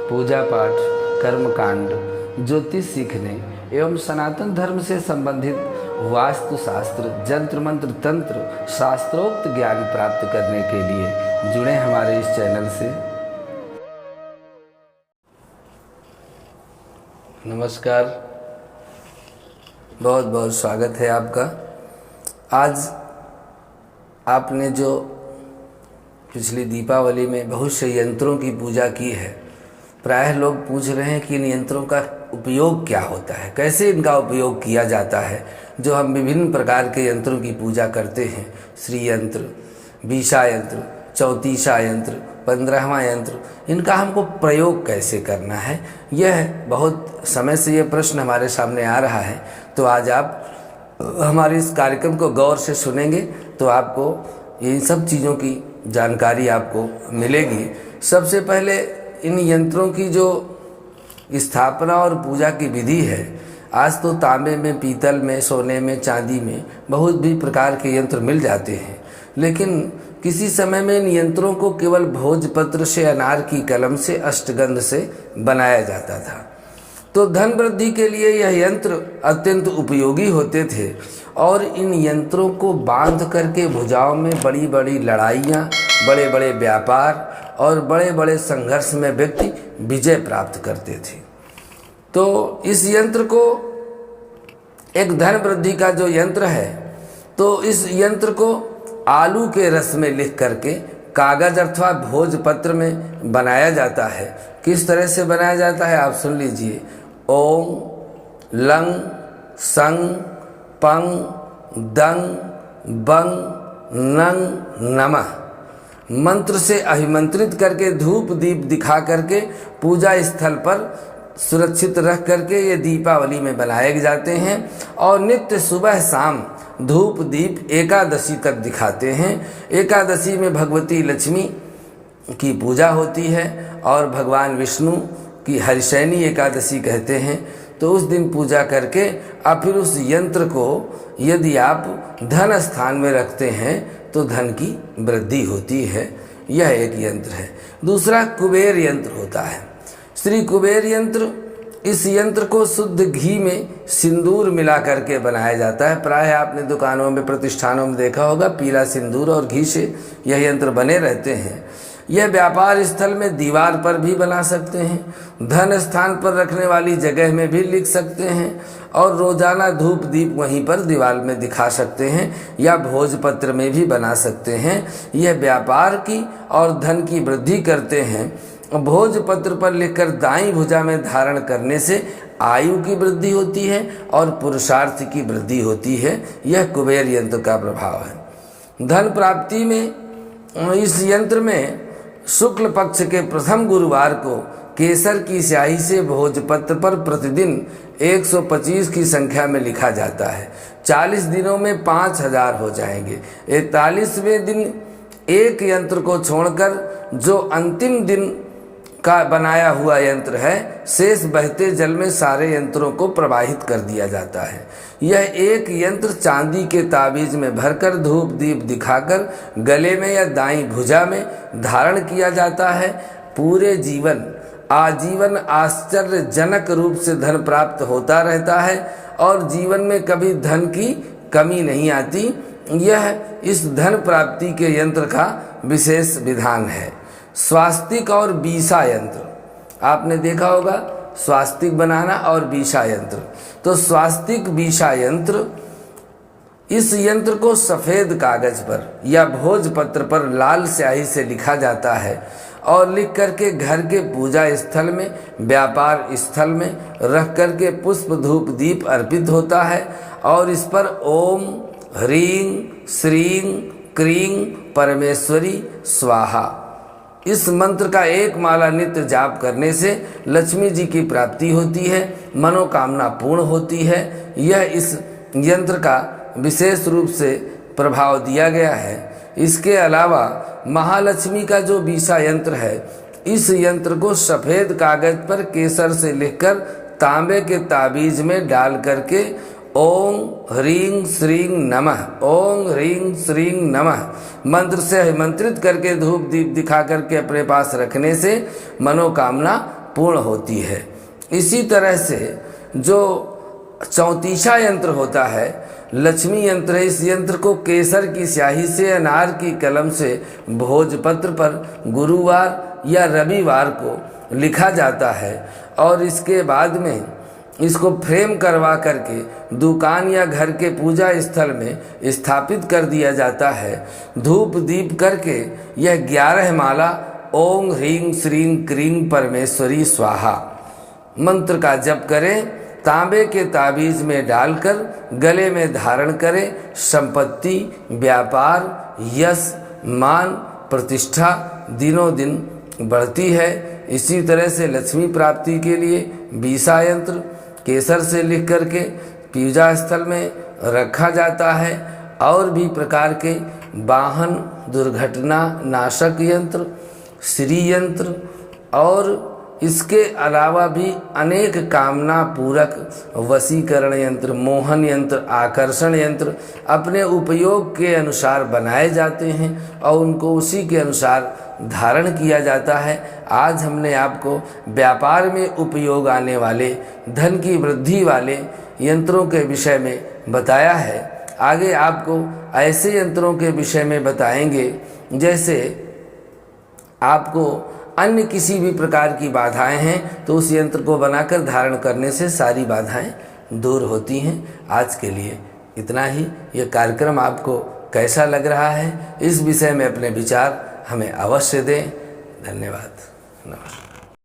पूजा पाठ, कर्मकांड, ज्योतिष सीखने एवं सनातन धर्म से संबंधित वास्तु शास्त्र, जंत्र मंत्र, तंत्र, शास्त्रोक्त ज्ञान प्राप्त करने के लिए जुड़े हमारे इस चैनल से। नमस्कार, बहुत बहुत स्वागत है आपका। आज आपने जो पिछली दीपावली में बहुत से यंत्रों की पूजा की है, प्रायः लोग पूछ रहे हैं कि इन यंत्रों का उपयोग क्या होता है, कैसे इनका उपयोग किया जाता है। जो हम विभिन्न प्रकार के यंत्रों की पूजा करते हैं, श्री यंत्र, बीसा यंत्र, चौतीसा यंत्र, 15वां यंत्र, इनका हमको प्रयोग कैसे करना है, यह बहुत समय से यह प्रश्न हमारे सामने आ रहा है। तो आज आप हमारे इस कार्यक्रम को गौर से सुनेंगे तो आपको इन सब चीज़ों की जानकारी आपको मिलेगी। सबसे पहले इन यंत्रों की जो स्थापना और पूजा की विधि है, आज तो तांबे में, पीतल में, सोने में, चांदी में बहुत भी प्रकार के यंत्र मिल जाते हैं, लेकिन किसी समय में इन यंत्रों को केवल भोजपत्र से, अनार की कलम से, अष्टगंध से बनाया जाता था। तो धन वृद्धि के लिए यह यंत्र अत्यंत उपयोगी होते थे और इन यंत्रों को बांध करके भुजाओं में बड़ी बड़ी लड़ाइयाँ, बड़े बड़े व्यापार और बड़े बड़े संघर्ष में व्यक्ति विजय प्राप्त करते थे। तो इस यंत्र को, एक धन वृद्धि का जो यंत्र है, तो इस यंत्र को आलू के रस में लिख करके कागज अथवा भोजपत्र में बनाया जाता है। किस तरह से बनाया जाता है आप सुन लीजिए। ओम लंग संग पंग दंग बंग नंग नमः मंत्र से अभिमंत्रित करके धूप दीप दिखा करके पूजा स्थल पर सुरक्षित रख करके ये दीपावली में बनाए जाते हैं और नित्य सुबह शाम धूप दीप एकादशी तक दिखाते हैं। एकादशी में भगवती लक्ष्मी की पूजा होती है और भगवान विष्णु की हरिशयनी एकादशी कहते हैं। तो उस दिन पूजा करके और फिर उस यंत्र को यदि आप धन स्थान में रखते हैं तो धन की वृद्धि होती है। यह एक यंत्र है। दूसरा कुबेर यंत्र होता है, श्री कुबेर यंत्र। इस यंत्र को शुद्ध घी में सिंदूर मिला करके बनाया जाता है। प्रायः आपने दुकानों में, प्रतिष्ठानों में देखा होगा, पीला सिंदूर और घी से यह यंत्र बने रहते हैं। यह व्यापार स्थल में दीवार पर भी बना सकते हैं, धन स्थान पर रखने वाली जगह में भी लिख सकते हैं और रोजाना धूप दीप वहीं पर दीवार में दिखा सकते हैं या भोजपत्र में भी बना सकते हैं। यह व्यापार की और धन की वृद्धि करते हैं। भोजपत्र पर लिखकर दाईं भुजा में धारण करने से आयु की वृद्धि होती है और पुरुषार्थ की वृद्धि होती है। यह कुबेर यंत्र का प्रभाव है। धन प्राप्ति में इस यंत्र में शुक्ल पक्ष के प्रथम गुरुवार को केसर की स्याही से भोजपत्र पर प्रतिदिन 125 की संख्या में लिखा जाता है। 40 दिनों में 5000 हो जाएंगे। 41वें दिन एक यंत्र को छोड़कर जो अंतिम दिन का बनाया हुआ यंत्र है, शेष बहते जल में सारे यंत्रों को प्रवाहित कर दिया जाता है। यह एक यंत्र चांदी के ताबीज में भरकर धूप दीप दिखाकर गले में या दाईं भुजा में धारण किया जाता है। पूरे जीवन आजीवन आश्चर्यजनक रूप से धन प्राप्त होता रहता है और जीवन में कभी धन की कमी नहीं आती। यह इस धन प्राप्ति के यंत्र का विशेष विधान है। स्वास्तिक और बीसा यंत्र आपने देखा होगा, स्वास्तिक बनाना और बीसा यंत्र। तो स्वास्तिक बीसा यंत्र, इस यंत्र को सफ़ेद कागज पर या भोजपत्र पर लाल स्याही से लिखा जाता है और लिख करके घर के पूजा स्थल में, व्यापार स्थल में रख करके पुष्प धूप दीप अर्पित होता है और इस पर ओम ह्रीं श्रीं क्रीं परमेश्वरी स्वाहा इस मंत्र का एक माला नित्य जाप करने से लक्ष्मी जी की प्राप्ति होती है, मनोकामना पूर्ण होती है। यह इस यंत्र का विशेष रूप से प्रभाव दिया गया है। इसके अलावा महालक्ष्मी का जो बीसा यंत्र है, इस यंत्र को सफ़ेद कागज पर केसर से लिखकर तांबे के ताबीज में डाल करके ओम ह्रीं श्रीं नमः, ओम ह्रीं श्रीं नमः मंत्र से मंत्रित करके धूप दीप दिखा करके अपने पास रखने से मनोकामना पूर्ण होती है। इसी तरह से जो 34वां यंत्र होता है लक्ष्मी यंत्र, इस यंत्र को केसर की स्याही से, अनार की कलम से भोजपत्र पर गुरुवार या रविवार को लिखा जाता है और इसके बाद में इसको फ्रेम करवा करके दुकान या घर के पूजा स्थल में स्थापित कर दिया जाता है। धूप दीप करके यह 11 माला ओम ह्रीं श्रीं क्रीं परमेश्वरी स्वाहा मंत्र का जप करें। तांबे के ताबीज में डालकर गले में धारण करें। संपत्ति, व्यापार, यश, मान, प्रतिष्ठा दिनों दिन बढ़ती है। इसी तरह से लक्ष्मी प्राप्ति के लिए 20वां यंत्र केसर से लिख करके पूजा स्थल में रखा जाता है। और भी प्रकार के वाहन दुर्घटना नाशक यंत्र, श्री यंत्र और इसके अलावा भी अनेक कामना पूरक वशीकरण यंत्र, मोहन यंत्र, आकर्षण यंत्र अपने उपयोग के अनुसार बनाए जाते हैं और उनको उसी के अनुसार धारण किया जाता है। आज हमने आपको व्यापार में उपयोग आने वाले धन की वृद्धि वाले यंत्रों के विषय में बताया है। आगे आपको ऐसे यंत्रों के विषय में बताएंगे जैसे आपको अन्य किसी भी प्रकार की बाधाएं हैं तो उस यंत्र को बनाकर धारण करने से सारी बाधाएं दूर होती हैं। आज के लिए इतना ही। यह कार्यक्रम आपको कैसा लग रहा है इस विषय में अपने विचार हमें अवश्य दें। धन्यवाद। नमस्कार।